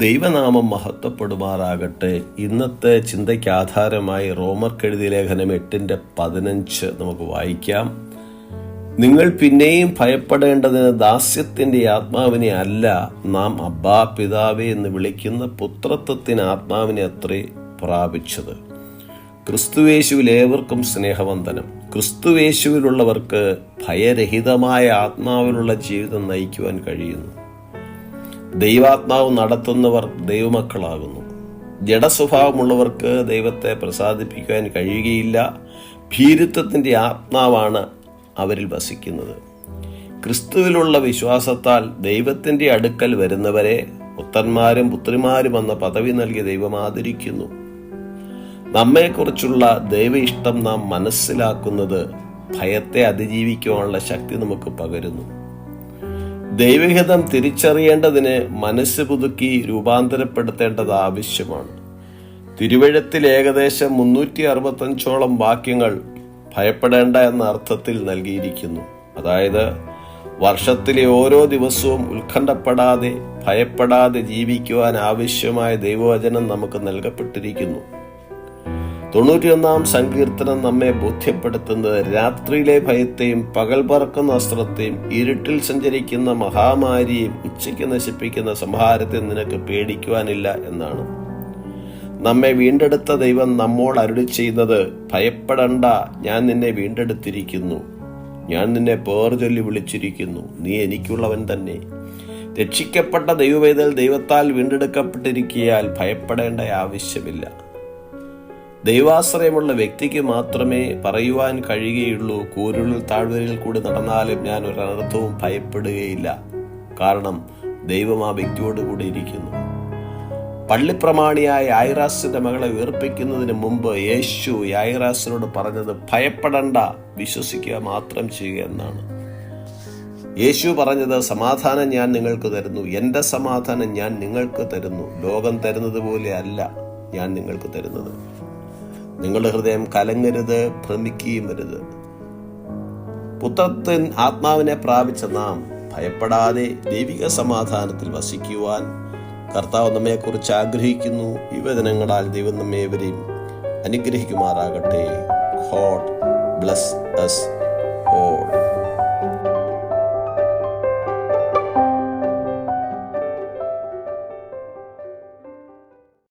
ദൈവനാമം മഹത്വപ്പെടുമാറാകട്ടെ. ഇന്നത്തെ ചിന്തയ്ക്ക് ആധാരമായി റോമർക്കെഴുതിയ ലേഖനം 8:15 നമുക്ക് വായിക്കാം. നിങ്ങൾ പിന്നെയും ഭയപ്പെടേണ്ടതിന് ദാസ്യത്തിന്റെ ആത്മാവിനെ അല്ല, നാം അബ്ബാ പിതാവേ എന്ന് വിളിക്കുന്ന പുത്രത്വത്തിന് ആത്മാവിനെ അത്രേ പ്രാപിച്ചത്. ക്രിസ്തുവേശുവിൽ ഏവർക്കും സ്നേഹവന്ദനം. ക്രിസ്തുവേശുവിലുള്ളവർക്ക് ഭയരഹിതമായ ആത്മാവിലുള്ള ജീവിതം നയിക്കുവാൻ കഴിയുന്നു. ദൈവാത്മാവ് നടത്തുന്നവർ ദൈവമക്കളാകുന്നു. ജഡസ്വഭാവമുള്ളവർക്ക് ദൈവത്തെ പ്രസാദിപ്പിക്കുവാൻ കഴിയുകയില്ല. ഭീരുത്വത്തിന്റെ ആത്മാവാണ് അവരിൽ വസിക്കുന്നത്. ക്രിസ്തുവിലുള്ള വിശ്വാസത്താൽ ദൈവത്തിന്റെ അടുക്കൽ വരുന്നവരെ പുത്രന്മാരും പുത്രിമാരും എന്ന പദവി നൽകി ദൈവം ആദരിക്കുന്നു. നമ്മെക്കുറിച്ചുള്ള ദൈവ ഇഷ്ടം നാം മനസ്സിലാക്കുന്നത് ഭയത്തെ അതിജീവിക്കുവാനുള്ള ശക്തി നമുക്ക് പകരുന്നു. ദൈവഹിതം തിരിച്ചറിയേണ്ടതിന് മനസ്സ് പുതുക്കി രൂപാന്തരപ്പെടുത്തേണ്ടത് ആവശ്യമാണ്. തിരുവെഴുത്തിൽ ഏകദേശം 365ഓളം വാക്യങ്ങൾ ഭയപ്പെടേണ്ട എന്ന അർത്ഥത്തിൽ നൽകിയിരിക്കുന്നു. അതായത് വർഷത്തിലെ ഓരോ ദിവസവും ഉത്കണ്ഠപ്പെടാതെ ഭയപ്പെടാതെ ജീവിക്കുവാൻ ആവശ്യമായ ദൈവവചനം നമുക്ക് നൽകപ്പെട്ടിരിക്കുന്നു. 91-ാം സങ്കീർത്തനം നമ്മെ ബോധ്യപ്പെടുത്തുന്നത് രാത്രിയിലെ ഭയത്തെയും പകൽ പറക്കുന്ന അസ്ത്രത്തെയും ഇരുട്ടിൽ സഞ്ചരിക്കുന്ന മഹാമാരിയെയും ഉച്ചയ്ക്ക് നശിപ്പിക്കുന്ന സംഹാരത്തെ നിനക്ക് പേടിക്കുവാനില്ല എന്നാണ്. നമ്മെ വീണ്ടെടുത്ത ദൈവം നമ്മോട് അരുളി ചെയ്യുന്നത്, ഭയപ്പെടണ്ട, ഞാൻ നിന്നെ വീണ്ടെടുത്തിരിക്കുന്നു, ഞാൻ നിന്നെ പേർ ചൊല്ലി വിളിച്ചിരിക്കുന്നു, നീ എനിക്കുള്ളവൻ തന്നെ. രക്ഷിക്കപ്പെട്ട ദൈവവേദൽ ദൈവത്താൽ വീണ്ടെടുക്കപ്പെട്ടിരിക്കയാൽ ഭയപ്പെടേണ്ട ആവശ്യമില്ല. ദൈവാശ്രയമുള്ള വ്യക്തിക്ക് മാത്രമേ പറയുവാൻ കഴിയുകയുള്ളൂ, കൂരുളിൽ താഴ്വരയിൽ കൂടി നടന്നാലും ഞാൻ ഒരനർത്ഥവും ഭയപ്പെടുകയില്ല. കാരണം ദൈവം ആ വ്യക്തിയോട് കൂടി ഇരിക്കുന്നു. പള്ളിപ്രമാണിയായ യായിറാസിന്റെ മകളെ ഉയർപ്പിക്കുന്നതിന് മുമ്പ് യേശു യായിറാസിനോട് പറഞ്ഞത്, ഭയപ്പെടണ്ട, വിശ്വസിക്കുക മാത്രം ചെയ്യുക എന്നാണ്. യേശു പറഞ്ഞത്, സമാധാനം ഞാൻ നിങ്ങൾക്ക് തരുന്നു, എൻ്റെ സമാധാനം ഞാൻ നിങ്ങൾക്ക് തരുന്നു, ലോകം തരുന്നത് പോലെ അല്ല ഞാൻ നിങ്ങൾക്ക് തരുന്നത്. നിങ്ങളുടെ ഹൃദയം കലങ്ങരുത്, ഭ്രമിക്കുകയും വരുത്. പുത്രത്വൻ ആത്മാവിനെ പ്രാപിച്ച നാം ഭയപ്പെടാതെ ദൈവിക സമാധാനത്തിൽ വസിക്കുവാൻ കർത്താവ് നമ്മെക്കുറിച്ച് ആഗ്രഹിക്കുന്നു. ഈ വചനങ്ങളാൽ ദൈവം നമ്മേവരെയും അനുഗ്രഹിക്കുമാറാകട്ടെ. God bless us all.